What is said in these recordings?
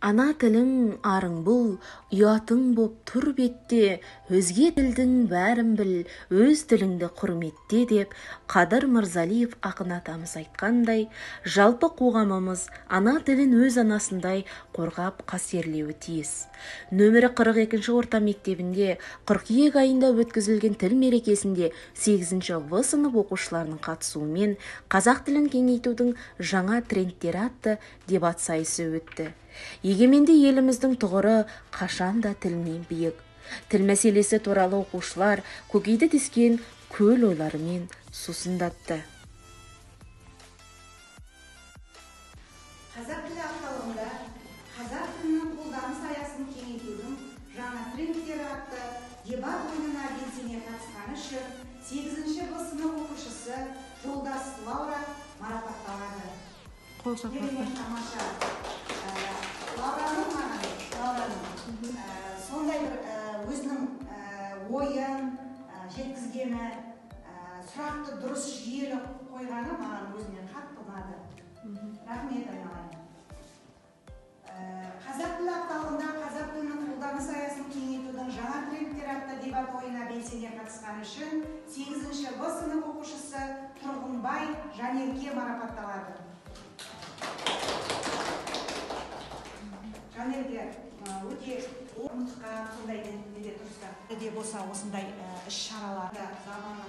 Ана тілің арың бұл, ұятың боп тұр бетте, өзге тілдің бәрін біл, өз тіліңді құрметте деп, Қадыр Мырзалиев ақын атамыз айтқандай, жалпы қоғамымыз ана тілін өз анасындай қорғап қастерлеуі тиіс. Нөмірі 42-ші орта мектебінде қыркүйек айында өткізілген тіл мерекесінде 8-ші В сынып оқушыларының қатысуымен қазақ тілін кеңейтудің жаңа трендтері атты дебат сайысы өтті. Егеменді еліміздің тұғыры қашанда тілмен биік. Тіл мәселесі туралы оқушылар көкейді тескен көл ойларымен сусындатты. Қазақ тілі апталығында қазақ тілінің қолданыс аясын кеңейтудің жаңа трендтері атты дебат ойынына белсене қатысқаны үшін 8-ші В сынып оқушысы Жолдас Лаура марапатталады. Керемет, тамаша. Сондай бір өзінің ойын жеткізгені, сұрақты дұрыс жүйелі қойғаны маған өзіне қатты ұнады. Рахмет айналайын. Қазақ тілі апталығында қазақ тілінің қолданыс аясын кеңейтудің жаңа трендтері атты дебат ойынына белсене қатысқаны үшін 8-ші В сынып оқушысы Тұрғынбай Жанерке марапатталады. Жанерке өте ұмытқан, сондай неде тұрса, де болса осындай іс-шараларда заманына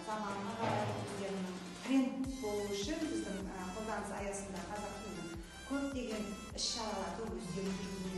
қарай өздерінің тренд болу үшін біздің қолданыс аясында қазақ тілінің көптеген іс-шараларды өздері жүргізіп